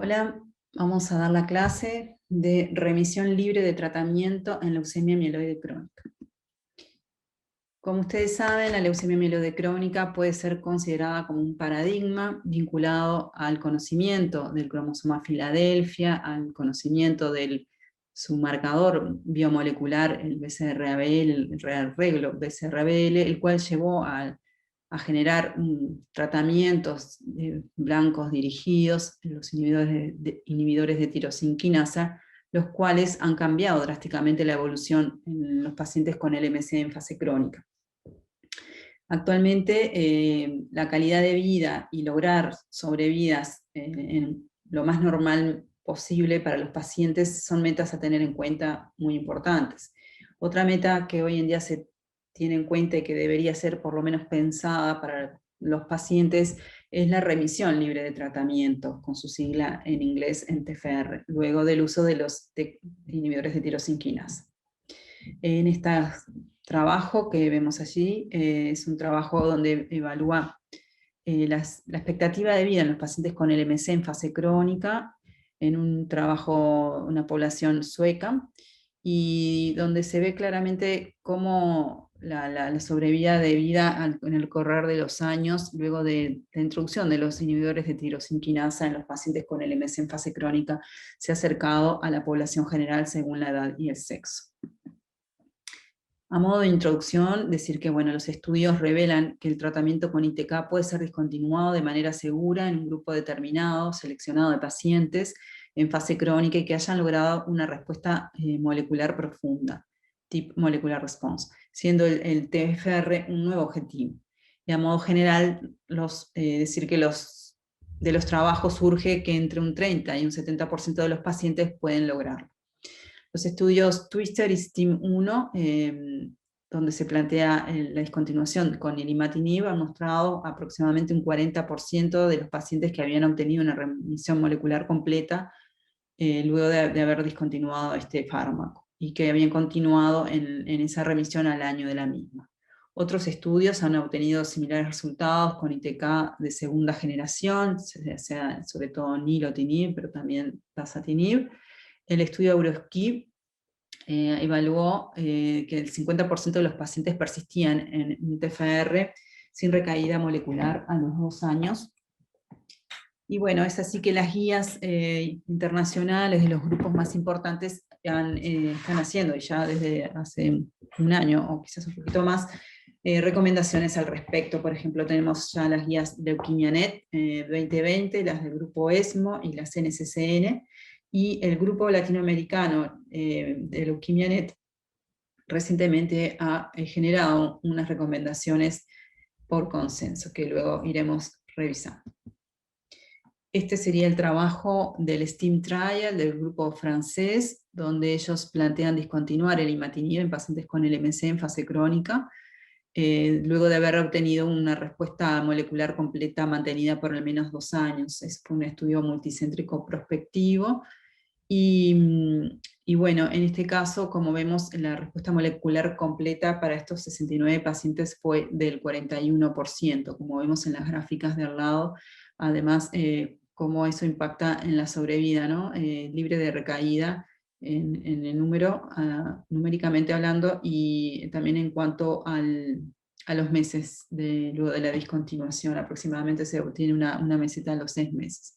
Hola, vamos a dar la clase de remisión libre de tratamiento en leucemia mieloide crónica. Como ustedes saben, la leucemia mieloide crónica puede ser considerada como un paradigma vinculado al conocimiento del cromosoma Filadelfia, al conocimiento de su marcador biomolecular, el BCR-ABL, el arreglo BCR-ABL, el cual llevó a generar tratamientos blancos dirigidos, los inhibidores de tirosinquinasa, los cuales han cambiado drásticamente la evolución en los pacientes con LMC en fase crónica. Actualmente la calidad de vida y lograr sobrevidas en lo más normal posible para los pacientes son metas a tener en cuenta muy importantes. Otra meta que hoy en día se tiene en cuenta y que debería ser por lo menos pensada para los pacientes es la remisión libre de tratamiento, con su sigla en inglés en TFR, luego del uso de los inhibidores de tirosinquinasa. En este trabajo que vemos allí es un trabajo donde evalúa la expectativa de vida en los pacientes con LMC en fase crónica, en un trabajo, una población sueca, y donde se ve claramente cómo la sobrevida de vida en el correr de los años, luego de la introducción de los inhibidores de tirosinquinasa en los pacientes con LMC en fase crónica, se ha acercado a la población general según la edad y el sexo. A modo de introducción, decir que los estudios revelan que el tratamiento con ITK puede ser discontinuado de manera segura en un grupo determinado, seleccionado de pacientes en fase crónica y que hayan logrado una respuesta molecular profunda, Deep Molecular Response, siendo el TFR un nuevo objetivo. Y a modo general, decir que de los trabajos surge que entre un 30 y un 70% de los pacientes pueden lograrlo. Los estudios Twister y STEAM1, donde se plantea la discontinuación con el imatinib, han mostrado aproximadamente un 40% de los pacientes que habían obtenido una remisión molecular completa luego de haber discontinuado este fármaco, y que habían continuado en esa remisión al año de la misma. Otros estudios han obtenido similares resultados con ITK de segunda generación, sea sobre todo nilotinib, pero también dasatinib. El estudio EUROSKI evaluó que el 50% de los pacientes persistían en un TFR sin recaída molecular a los 2 años. Y es así que las guías internacionales de los grupos más importantes están haciendo, y ya desde hace un año o quizás un poquito más, recomendaciones al respecto. Por ejemplo, tenemos ya las guías LeukemiaNet 2020, las del grupo ESMO y las NCCN, y el grupo latinoamericano de LeukemiaNet recientemente ha generado unas recomendaciones por consenso, que luego iremos revisando. Este sería el trabajo del STEAM Trial del grupo francés, donde ellos plantean discontinuar el imatinib en pacientes con LMC en fase crónica, luego de haber obtenido una respuesta molecular completa mantenida por al menos 2 años. Fue un estudio multicéntrico prospectivo, y en este caso, como vemos, la respuesta molecular completa para estos 69 pacientes fue del 41%, como vemos en las gráficas de al lado. Además, cómo eso impacta en la sobrevida, ¿no? Libre de recaída en el número, numéricamente hablando, y también en cuanto a los meses luego de la discontinuación. Aproximadamente se obtiene una meseta a los 6 meses.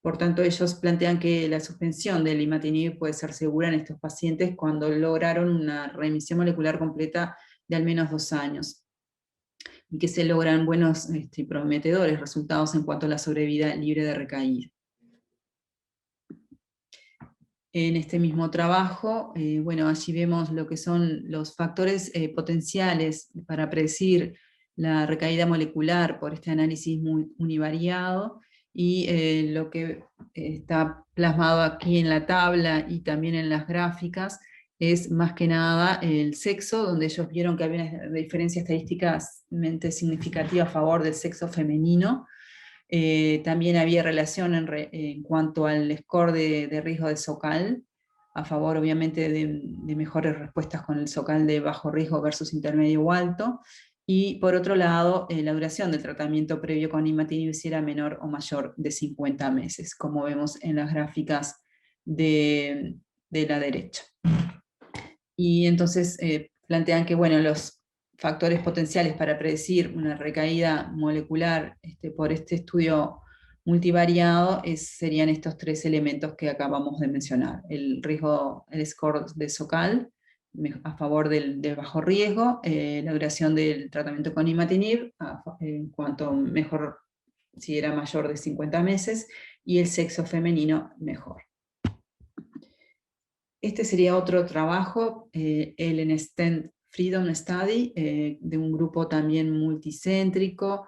Por tanto, ellos plantean que la suspensión del imatinib puede ser segura en estos pacientes cuando lograron una remisión molecular completa de al menos 2 años, y que se logran buenos y prometedores resultados en cuanto a la sobrevida libre de recaída. En este mismo trabajo, allí vemos lo que son los factores potenciales para predecir la recaída molecular por este análisis muy univariado, y lo que está plasmado aquí en la tabla y también en las gráficas es más que nada el sexo, donde ellos vieron que había una diferencia estadísticamente significativa a favor del sexo femenino. También había relación en cuanto al score de riesgo de SOCAL, a favor obviamente de mejores respuestas con el SOCAL de bajo riesgo versus intermedio o alto, y por otro lado, la duración del tratamiento previo con imatinib si era menor o mayor de 50 meses, como vemos en las gráficas de la derecha. Y entonces plantean que bueno, los factores potenciales para predecir una recaída molecular por este estudio multivariado serían estos tres elementos que acabamos de mencionar. El riesgo, el score de SOCAL, a favor del bajo riesgo, la duración del tratamiento con imatinib, en cuanto mejor, si era mayor de 50 meses, y el sexo femenino mejor. Este sería otro trabajo, el Stent Freedom Study, de un grupo también multicéntrico,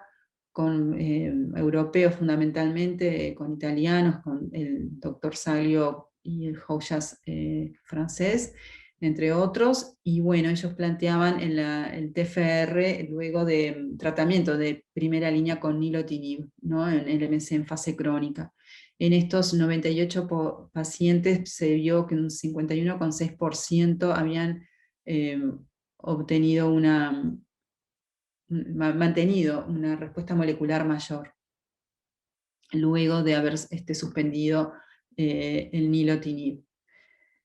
con europeos fundamentalmente, con italianos, con el doctor Saglio y el Haujas francés, entre otros, y bueno, ellos planteaban el TFR luego de tratamiento de primera línea con nilotinib, ¿no? En el MC en fase crónica. En estos 98 pacientes se vio que un 51,6% habían obtenido mantenido una respuesta molecular mayor, luego de haber suspendido el nilotinib.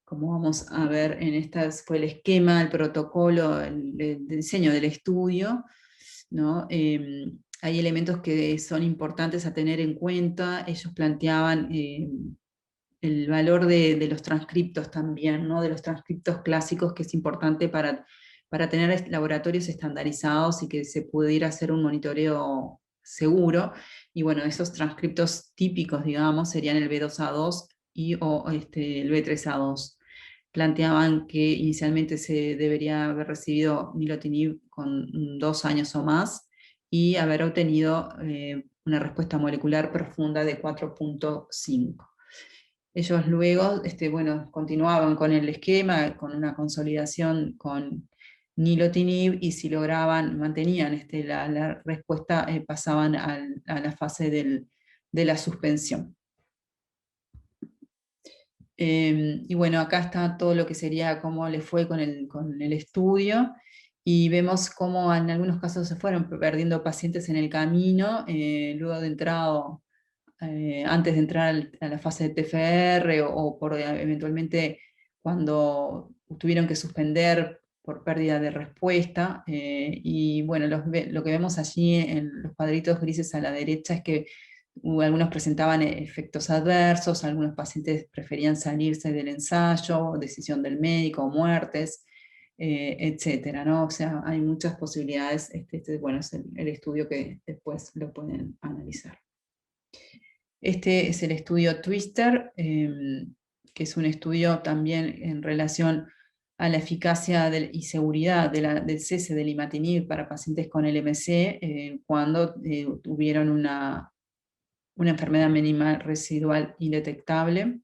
Como vamos a ver en estas, fue el esquema, el protocolo, el diseño del estudio, ¿no? Hay elementos que son importantes a tener en cuenta. Ellos planteaban el valor de los transcriptos también, ¿no? De los transcriptos clásicos, que es importante para tener laboratorios estandarizados y que se pudiera hacer un monitoreo seguro. Y bueno, esos transcriptos típicos, digamos, serían el B2A2 o el B3A2. Planteaban que inicialmente se debería haber recibido nilotinib con 2 años o más y haber obtenido una respuesta molecular profunda de 4,5. Ellos luego bueno, continuaban con el esquema, con una consolidación con nilotinib, y si lograban, mantenían la respuesta, pasaban a la fase de la suspensión. Y bueno, acá está todo lo que sería cómo le fue con el estudio, y vemos cómo en algunos casos se fueron perdiendo pacientes en el camino, luego de entrado, antes de entrar a la fase de TFR, o por eventualmente cuando tuvieron que suspender por pérdida de respuesta. Y bueno, lo que vemos allí en los cuadritos grises a la derecha es que algunos presentaban efectos adversos, algunos pacientes preferían salirse del ensayo, decisión del médico, muertes, etcétera, ¿no? O sea, hay muchas posibilidades. Bueno, es el estudio que después lo pueden analizar. Este es el estudio Twister, que es un estudio también en relación a la eficacia y seguridad del cese del imatinib para pacientes con LMC cuando tuvieron una enfermedad mínima residual indetectable.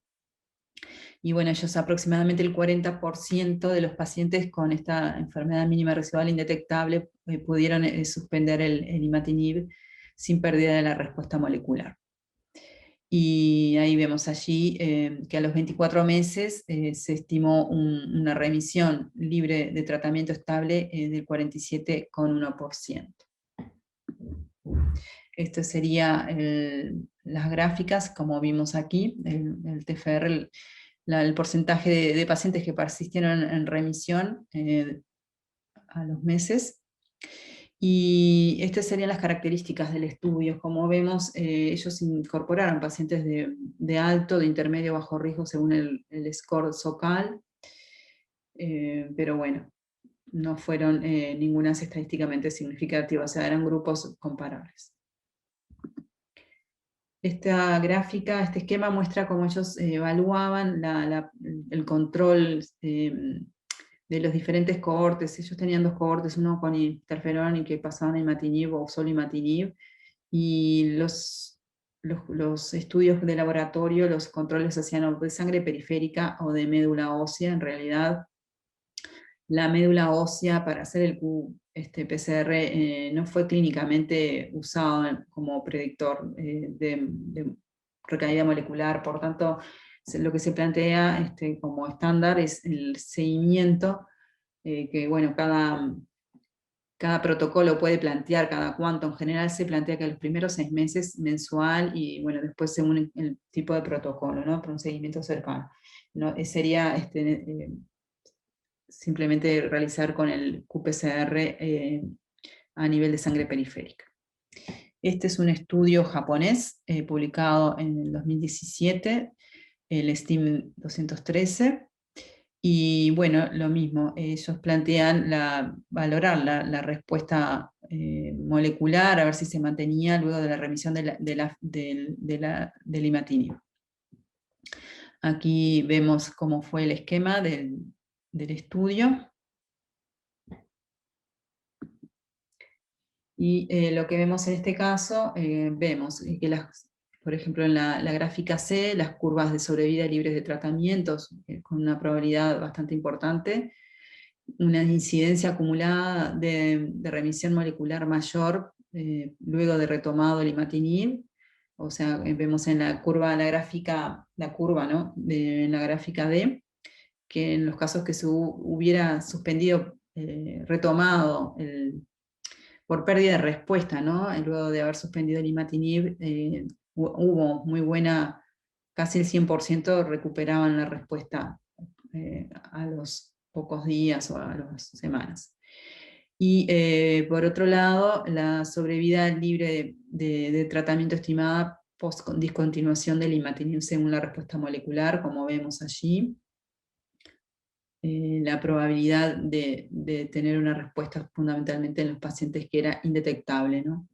Y bueno, ellos aproximadamente el 40% de los pacientes con esta enfermedad mínima residual indetectable pudieron suspender el imatinib sin pérdida de la respuesta molecular. Y ahí vemos allí que a los 24 meses se estimó una remisión libre de tratamiento estable del 47,1%. Esto sería las gráficas, como vimos aquí, el TFR, el porcentaje de pacientes que persistieron en remisión a los meses. Y estas serían las características del estudio. Como vemos, ellos incorporaron pacientes de alto, de intermedio, bajo riesgo según el score SOCAL, pero bueno, no fueron ninguna estadísticamente significativa, o sea, eran grupos comparables. Esta gráfica, este esquema muestra cómo ellos evaluaban el control de los diferentes cohortes. Ellos tenían 2 cohortes, uno con interferón y que pasaban a imatinib o solo imatinib, y los estudios de laboratorio, los controles se hacían o de sangre periférica o de médula ósea. En realidad, la médula ósea para hacer el PCR no fue clínicamente usado como predictor de recaída molecular. Por tanto, lo que se plantea como estándar es el seguimiento, que bueno, cada cada protocolo puede plantear cada cuánto. En general se plantea que los primeros 6 meses mensual y bueno, después según el tipo de protocolo, ¿no? Para un seguimiento cercano. ¿No? Sería simplemente realizar con el qPCR a nivel de sangre periférica. Este es un estudio japonés publicado en el 2017, el STEAM 213, y bueno, lo mismo, ellos plantean valorar la respuesta molecular, a ver si se mantenía luego de la remisión del imatinib. Aquí vemos cómo fue el esquema del estudio. Y lo que vemos en este caso, vemos que por ejemplo en la gráfica C, las curvas de sobrevida libres de tratamientos, con una probabilidad bastante importante, una incidencia acumulada de remisión molecular mayor luego de retomado el imatinib. O sea, vemos en la curva, ¿no? En la gráfica D, que en los casos que se hubiera suspendido, retomado por pérdida de respuesta, ¿no? Luego de haber suspendido el imatinib, hubo muy buena, casi el 100% recuperaban la respuesta a los pocos días o a las semanas. Y por otro lado, la sobrevida libre de tratamiento estimada post discontinuación del imatinib según la respuesta molecular, como vemos allí. La probabilidad de tener una respuesta fundamentalmente en los pacientes que era indetectable, ¿no?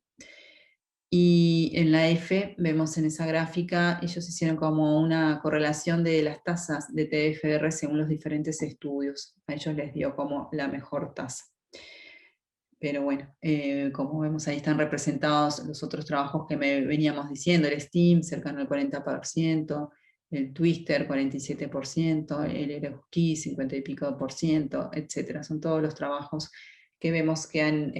Y en la F, vemos en esa gráfica, ellos hicieron como una correlación de las tasas de TFR según los diferentes estudios. A ellos les dio como la mejor tasa. Pero bueno, como vemos ahí están representados los otros trabajos que me veníamos diciendo, el STEAM cercano al 40%, el Twister 47%, el Eroski 50 y pico %, etc. Son todos los trabajos que vemos que han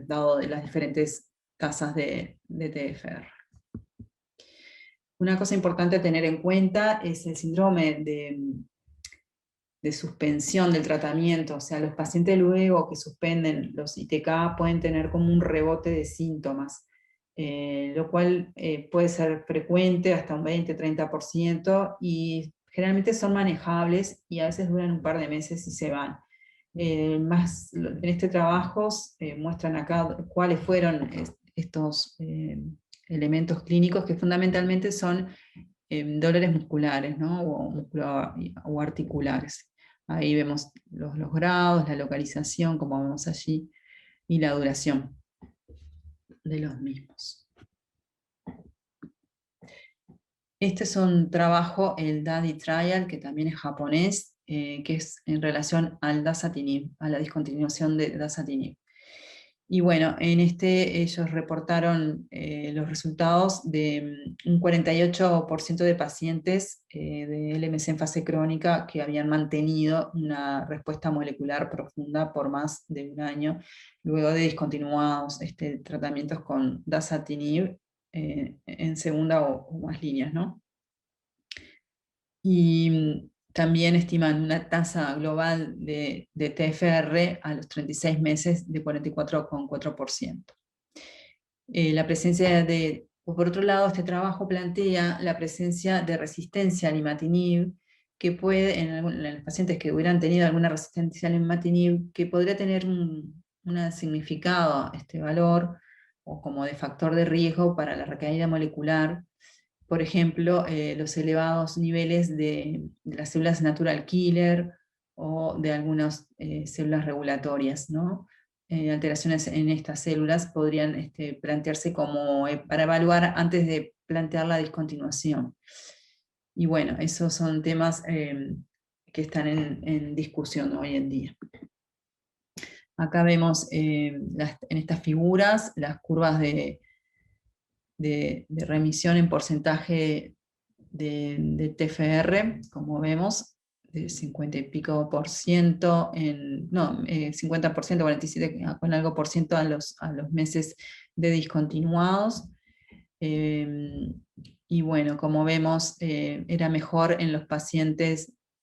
dado de las diferentes tasas de TFR. Una cosa importante a tener en cuenta es el síndrome de suspensión del tratamiento. O sea, los pacientes luego que suspenden los ITK pueden tener como un rebote de síntomas, lo cual puede ser frecuente, hasta un 20-30%, y generalmente son manejables y a veces duran un par de meses y se van. En este trabajo muestran acá cuáles fueron estos elementos clínicos, que fundamentalmente son dolores musculares, ¿no? o articulares. Ahí vemos los grados, la localización, como vemos allí, y la duración de los mismos. Este es un trabajo, el DADI Trial, que también es japonés, que es en relación al dasatinib, a la discontinuación de dasatinib. Y bueno, en ellos reportaron los resultados de un 48% de pacientes de LMC en fase crónica que habían mantenido una respuesta molecular profunda por más de un año, luego de discontinuados tratamientos con dasatinib en segunda o más líneas, ¿no? Y también estiman una tasa global de TFR a los 36 meses de 44,4%. La presencia por otro lado, este trabajo plantea la presencia de resistencia al imatinib, que puede, en los pacientes que hubieran tenido alguna resistencia al imatinib, que podría tener un significado, este valor, o como de factor de riesgo para la recaída molecular. Por ejemplo, los elevados niveles de las células natural killer o de algunas células regulatorias, ¿no? Alteraciones en estas células podrían plantearse como para evaluar antes de plantear la discontinuación. Y bueno, esos son temas que están en discusión hoy en día. Acá vemos en estas figuras las curvas de remisión en porcentaje de TFR, como vemos, de 50 y pico por ciento, 50%, 47 con algo por ciento a los meses de discontinuados. Y bueno, como vemos, era mejor en los pacientes